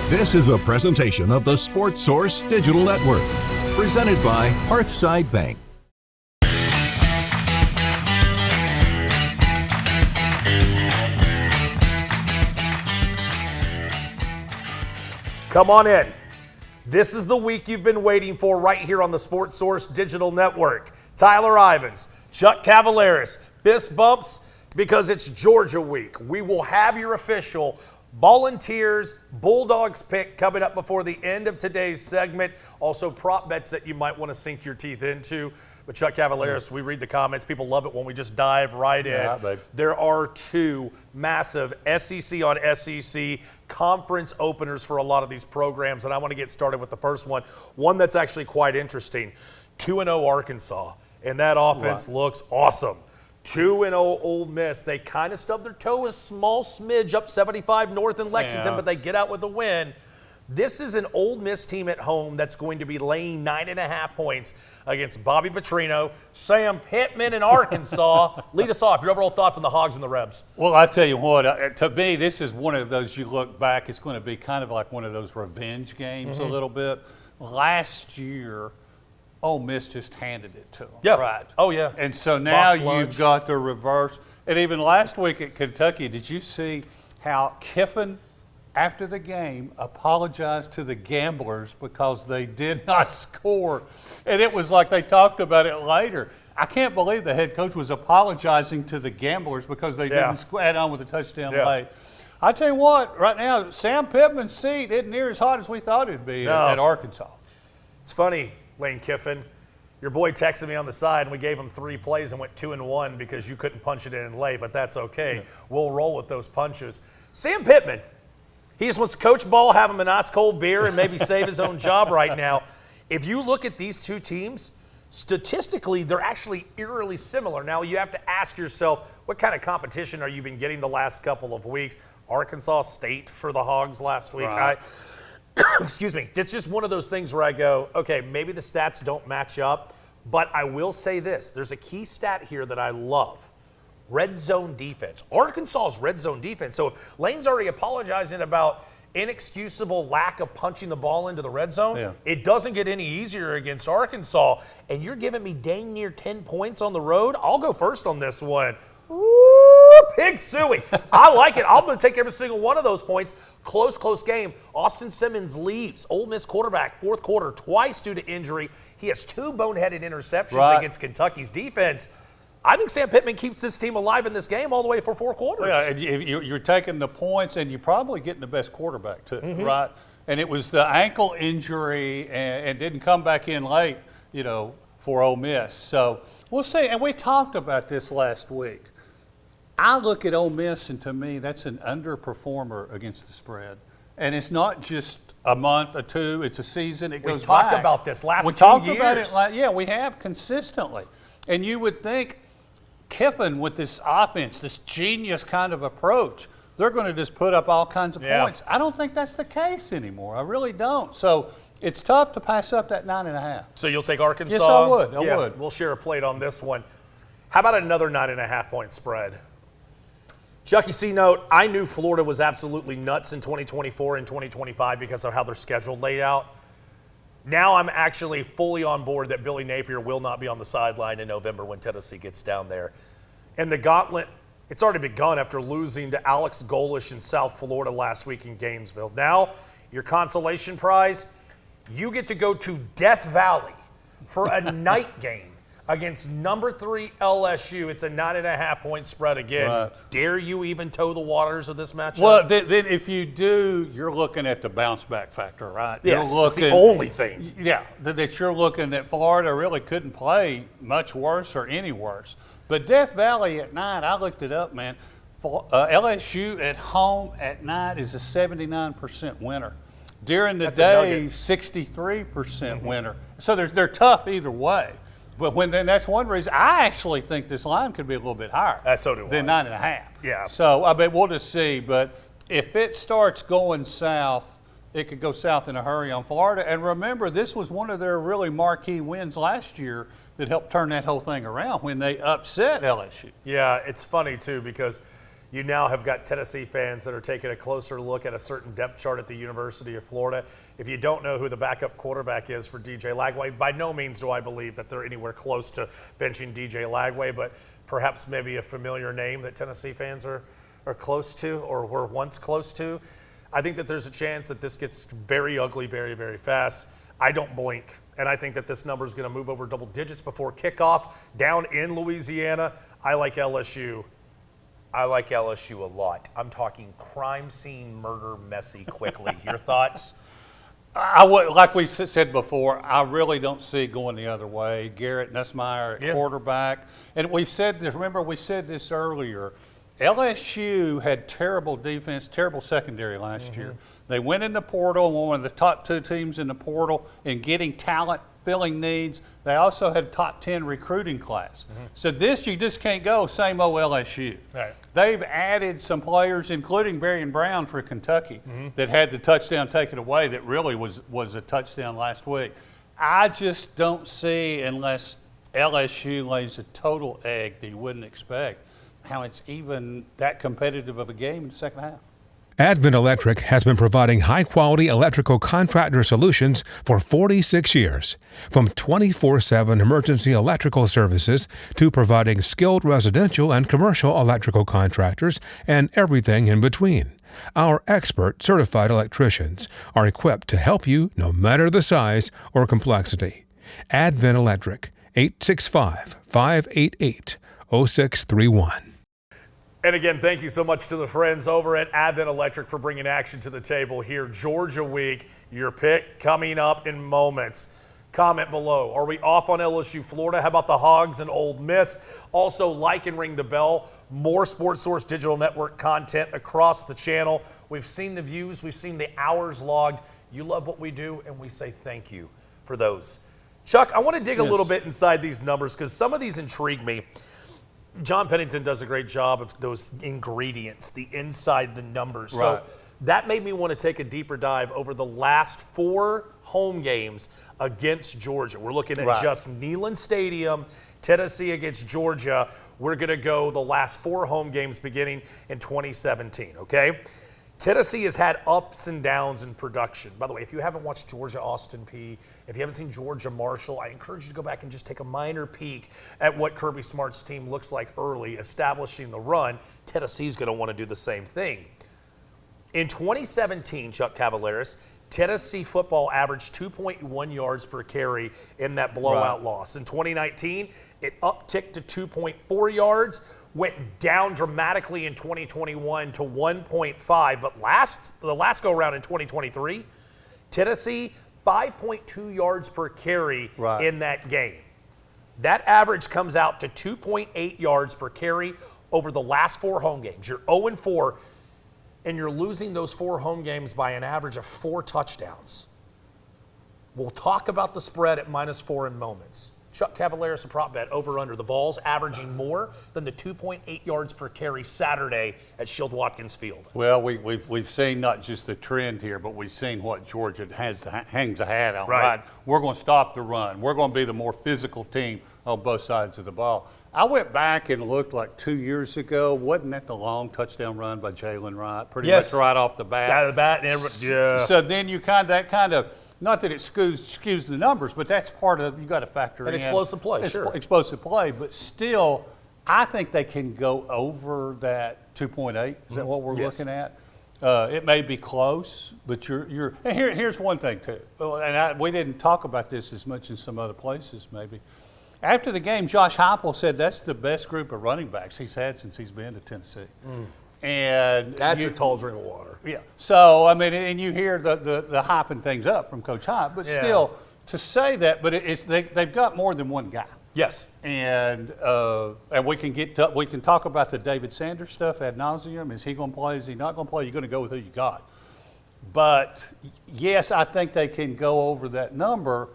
This is a presentation of the Sports Source Digital Network, presented by Hearthside Bank. Come on in. This is the week you've been waiting for right here on the Sports Source Digital Network. Tyler Ivens, Chuck Cavalaris, fist bumps because it's Georgia week. We will have your official Volunteers, Bulldogs pick coming up before the end of today's segment. Also, prop bets that you might want to sink your teeth into. But Chuck Cavalaris, we read the comments. People love it when we just dive right in. Yeah, there are two massive SEC on SEC conference openers for a lot of these programs, and I want to get started with the first one that's actually quite interesting. 2-0 Arkansas, and that offense looks awesome. 2-0 Ole Miss. They kind of stubbed their toe a small smidge up 75 north in Lexington, but they get out with a win. This is an Ole Miss team at home that's going to be laying 9.5 points against Bobby Petrino, Sam Pittman in Arkansas. Lead us off. Your overall thoughts on the Hogs and the Rebs. Well, I tell you what, to me, this is one of those you look back, it's going to be kind of like one of those revenge games a little bit. Last year, Ole Miss just handed it to them. Yeah. Right. Oh, yeah. And so now Box lunch. you've got the reverse. And even last week at Kentucky, did you see how Kiffin, after the game, apologized to the gamblers because they did not score? And it was like they talked about it later. I can't believe the head coach was apologizing to the gamblers because they didn't add on with a touchdown late. I tell you what, right now, Sam Pittman's seat isn't near as hot as we thought it'd be at Arkansas. It's funny, Lane Kiffin. Your boy texted me on the side, and we gave him 3 plays and went 2-1 because you couldn't punch it in late, but that's okay. We'll roll with those punches. Sam Pittman, he just wants to coach ball, have him a nice cold beer, and maybe save his own job right now. If you look at these two teams, statistically, they're actually eerily similar. Now, you have to ask yourself, what kind of competition are you been getting the last couple of weeks? Arkansas State for the Hogs last week. Right. Excuse me. It's just one of those things where I go, okay, maybe the stats don't match up, but I will say this. There's a key stat here that I love. Red zone defense. Arkansas's red zone defense. So if Lane's already apologizing about inexcusable lack of punching the ball into the red zone, it doesn't get any easier against Arkansas. And you're giving me dang near 10 points on the road? I'll go first on this one. Ooh, Pig Suey. I like it. I'm going to take every single one of those points. Close game. Austin Simmons leaves. Ole Miss quarterback, fourth quarter, twice due to injury. He has 2 boneheaded interceptions against Kentucky's defense. I think Sam Pittman keeps this team alive in this game all the way for 4 quarters. Yeah, and you're taking the points, and you're probably getting the best quarterback, too, right? And it was the ankle injury and didn't come back in late, for Ole Miss. So we'll see. And we talked about this last week. I look at Ole Miss, and to me, that's an underperformer against the spread. And it's not just a month or 2, it's a season. It goes back. We talked about this last 2 years. We talked about it, we have consistently. And you would think Kiffin with this offense, this genius kind of approach, they're going to just put up all kinds of points. I don't think that's the case anymore. I really don't. So it's tough to pass up that 9.5. So you'll take Arkansas? Yes, I would. I would. We'll share a plate on this one. How about another 9.5 point spread? Chucky C. Note, I knew Florida was absolutely nuts in 2024 and 2025 because of how their schedule laid out. Now I'm actually fully on board that Billy Napier will not be on the sideline in November when Tennessee gets down there. And the gauntlet, it's already begun after losing to Alex Golish in South Florida last week in Gainesville. Now, your consolation prize, you get to go to Death Valley for a night game against number 3 LSU. It's a 9.5 point spread again. Right. Dare you even toe the waters of this matchup? Well, then if you do, you're looking at the bounce back factor, right? Yes, it's the only thing. Yeah, that you're looking at Florida really couldn't play much worse or any worse. But Death Valley at night, I looked it up, man. LSU at home at night is a 79% winner. During the day, 63% winner. So they're tough either way. But then that's one reason I actually think this line could be a little bit higher than 9.5. Yeah. So I bet we'll just see. But if it starts going south, it could go south in a hurry on Florida. And remember, this was one of their really marquee wins last year that helped turn that whole thing around when they upset LSU. Yeah, it's funny too because You now have got Tennessee fans that are taking a closer look at a certain depth chart at the University of Florida. If you don't know who the backup quarterback is for DJ Lagway, by no means do I believe that they're anywhere close to benching DJ Lagway, but perhaps maybe a familiar name that Tennessee fans are close to or were once close to. I think that there's a chance that this gets very ugly very, very fast. I don't blink, and I think that this number is going to move over double digits before kickoff down in Louisiana. I like LSU. I like LSU a lot. I'm talking crime scene, murder, messy, quickly. Your thoughts? Like we said before, I really don't see it going the other way. Garrett Nussmeier at quarterback. And we've said this, remember we said this earlier, LSU had terrible defense, terrible secondary last year. They went in the portal, one of the top 2 teams in the portal in getting talent, filling needs. They also had a top 10 recruiting class. So this, you just can't go same old LSU. Right. They've added some players, including Berrien Brown for Kentucky, that had the touchdown taken away that really was a touchdown last week. I just don't see, unless LSU lays a total egg that you wouldn't expect, how it's even that competitive of a game in the second half. Advent Electric has been providing high-quality electrical contractor solutions for 46 years. From 24/7 emergency electrical services to providing skilled residential and commercial electrical contractors and everything in between. Our expert certified electricians are equipped to help you no matter the size or complexity. Advent Electric, 865-588-0631. And again, thank you so much to the friends over at Advent Electric for bringing action to the table here. Georgia Week, your pick coming up in moments. Comment below. Are we off on LSU Florida? How about the Hogs and Ole Miss? Also, like and ring the bell. More Sports Source Digital Network content across the channel. We've seen the views. We've seen the hours logged. You love what we do, and we say thank you for those. Chuck, I want to dig a little bit inside these numbers because some of these intrigue me. John Pennington does a great job of those ingredients, the inside the numbers. Right. So that made me want to take a deeper dive over the last 4 home games against Georgia. We're looking at just Neyland Stadium, Tennessee against Georgia. We're going to go the last 4 home games beginning in 2017, okay? Tennessee has had ups and downs in production. By the way, if you haven't watched Georgia Austin Peay, if you haven't seen Georgia Marshall, I encourage you to go back and just take a minor peek at what Kirby Smart's team looks like early, establishing the run. Tennessee's going to want to do the same thing. In 2017, Chuck Cavalaris, Tennessee football averaged 2.1 yards per carry in that blowout loss. In 2019, it upticked to 2.4 yards, went down dramatically in 2021 to 1.5. But the last go-around in 2023, Tennessee, 5.2 yards per carry in that game. That average comes out to 2.8 yards per carry over the last 4 home games. You're 0-4. And you're losing those 4 home games by an average of 4 touchdowns. We'll talk about the spread at -4 in moments. Chuck Cavalaris, a prop bet, over under. The Vols averaging more than the 2.8 yards per carry Saturday at Shield Watkins Field. Well, we've seen not just the trend here, but we've seen what Georgia hangs a hat on. Right. We're going to stop the run. We're going to be the more physical team on both sides of the ball. I went back and looked like 2 years ago. Wasn't that the long touchdown run by Jalen Wright? Pretty much right off the bat. Out of the bat. So then you kind of, not that it skews the numbers, but that's part of, you got to factor in. Explosive play, sure. Explosive play, but still, I think they can go over that 2.8. Is that what we're looking at? It may be close, but you're. And here's one thing too, and we didn't talk about this as much in some other places maybe. After the game, Josh Heupel said that's the best group of running backs he's had since he's been to Tennessee. And that's a tall drink of water. Yeah. So, I mean, and you hear the hyping things up from Coach Hype, but still, to say that, but they've got more than one guy. Yes. And we can talk about the David Sanders stuff ad nauseum. Is he going to play? Is he not going to play? You're going to go with who you got. But yes, I think they can go over that number,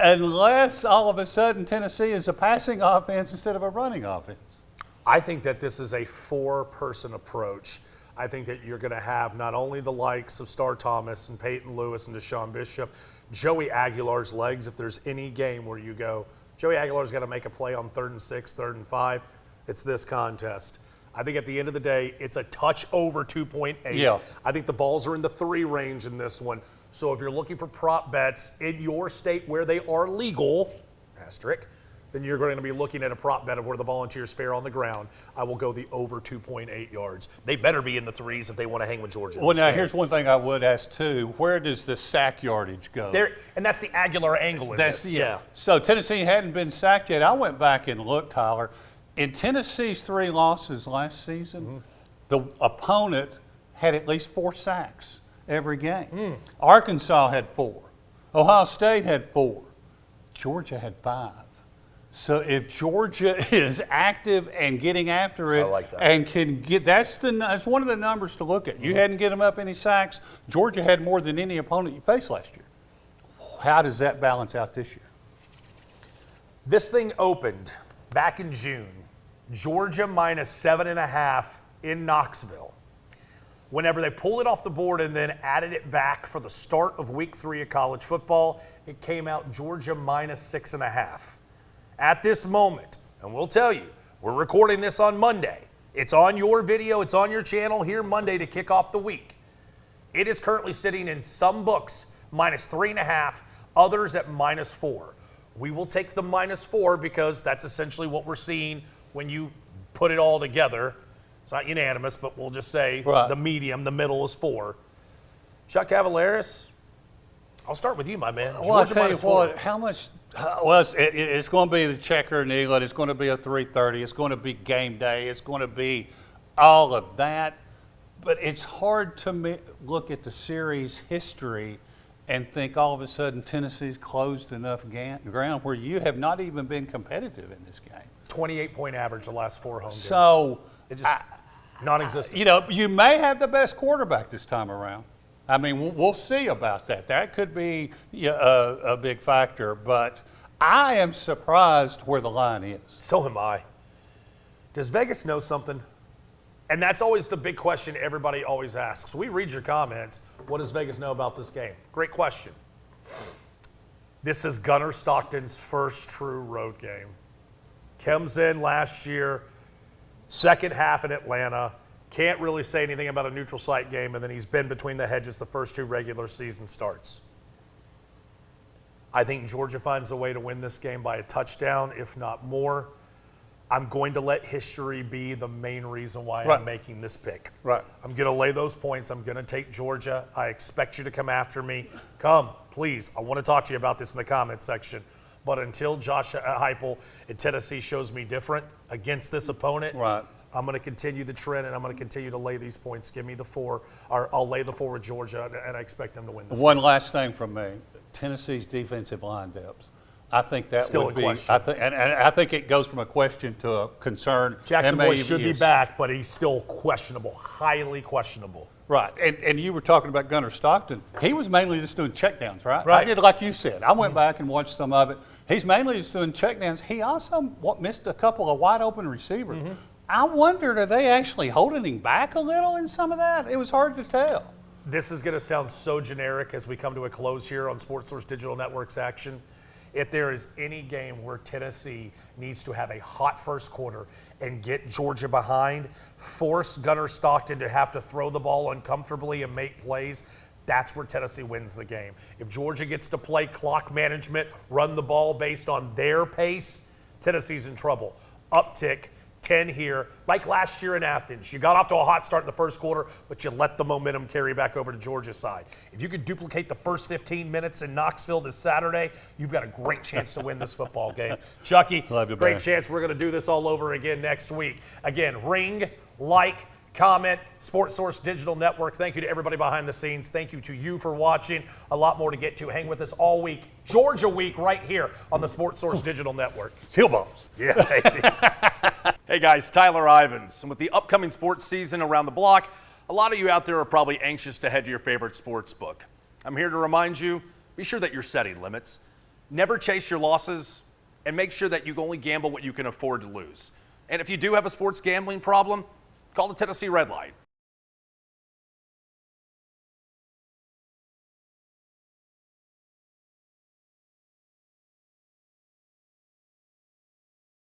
unless all of a sudden Tennessee is a passing offense instead of a running offense. I think that this is a 4-person approach. I think that you're going to have not only the likes of Star Thomas and Peyton Lewis and Deshaun Bishop, Joey Aguilar's legs. If there's any game where you go, Joey Aguilar's got to make a play on 3rd and 6, 3rd and 5, it's this contest. I think at the end of the day, it's a touch over 2.8. Yeah. I think the Vols are in the 3 range in this one. So if you're looking for prop bets in your state where they are legal, asterisk, then you're going to be looking at a prop bet of where the Volunteers fare on the ground. I will go the over 2.8 yards. They better be in the 3s if they want to hang with Georgia. Well, now here's one thing I would ask too. Where does the sack yardage go? There, and that's the Aguilar angle in this. Yeah. So Tennessee hadn't been sacked yet. I went back and looked, Tyler. In Tennessee's 3 losses last season, the opponent had at least 4 sacks every game. Arkansas had 4. Ohio State had 4. Georgia had 5. So if Georgia is active and getting after it, I like that. and can get, that's one of the numbers to look at. You hadn't get them up any sacks. Georgia had more than any opponent you faced last year. How does that balance out this year? This thing opened back in June. Georgia minus 7.5 in Knoxville. Whenever they pulled it off the board and then added it back for the start of week 3 of college football, it came out Georgia minus 6.5. At this moment, and we'll tell you, we're recording this on Monday. It's on your video, it's on your channel here Monday to kick off the week. It is currently sitting in some books minus 3.5, others at minus 4. We will take the minus 4 because that's essentially what we're seeing when you put it all together. It's not unanimous, but we'll just say the medium, the middle is 4. Chuck Cavalaris, I'll start with you, my man. Well, I'll Georgia tell you minus 4. what, how much, well, it's going to be the checker and eagle. It's going to be a 3:30. It's going to be game day. It's going to be all of that. But it's hard to look at the series history and think all of a sudden Tennessee's closed enough ground where you have not even been competitive in this game. 28-point average the last 4 home games. So, it just non-existent. You know, you may have the best quarterback this time around. I mean, we'll see about that. That could be a big factor, but I am surprised where the line is. So am I. Does Vegas know something? And that's always the big question everybody always asks. We read your comments. What does Vegas know about this game? Great question. This is Gunnar Stockton's first true road game. Comes in last year, second half in Atlanta. Can't really say anything about a neutral site game, and then he's been between the hedges the first 2 regular season starts. I think Georgia finds a way to win this game by a touchdown, if not more. I'm going to let history be the main reason why I'm making this pick. Right. I'm going to lay those points. I'm going to take Georgia. I expect you to come after me. Come, please. I want to talk to you about this in the comment section. But until Josh Heupel at Tennessee shows me different against this opponent, I'm going to continue the trend, and I'm going to continue to lay these points. Give me the 4, or I'll lay the 4 with Georgia, and I expect them to win this One game. last thing from me. Tennessee's defensive line depth. I think that Still would in be, question. and I think it goes from a question to a concern. Jackson and Boy maybe should be is. back, but he's still questionable, highly questionable. Right, and you were talking about Gunnar Stockton. He was mainly just doing checkdowns, right? Right. I did like you said. I went back and watched some of it. He's mainly just doing checkdowns. He also missed a couple of wide open receivers. I wondered, are they actually holding him back a little in some of that? It was hard to tell. This is going to sound so generic as we come to a close here on Sports Source Digital Network's action. If there is any game where Tennessee needs to have a hot first quarter and get Georgia behind, force Gunnar Stockton to have to throw the ball uncomfortably and make plays, that's where Tennessee wins the game. If Georgia gets to play clock management, run the ball based on their pace, Tennessee's in trouble. Uptick, 10 here, like last year in Athens. You got off to a hot start in the first quarter, but you let the momentum carry back over to Georgia's side. If you could duplicate the first 15 minutes in Knoxville this Saturday, you've got a great chance to win this football game. Chucky, Love you, great man. chance we're going to do this all over again next week. Again, ring, like, comment, Sports Source Digital Network. Thank you to everybody behind the scenes. Thank you to you for watching. A lot more to get to. Hang with us all week. Georgia week right here on the Sports Source Digital Network. Heel bumps. Yeah, baby. Hey guys, Tyler Ivens. And with the upcoming sports season around the block, a lot of you out there are probably anxious to head to your favorite sports book. I'm here to remind you, be sure that you're setting limits. Never chase your losses, and make sure that you only gamble what you can afford to lose. And if you do have a sports gambling problem, call the Tennessee Red Line,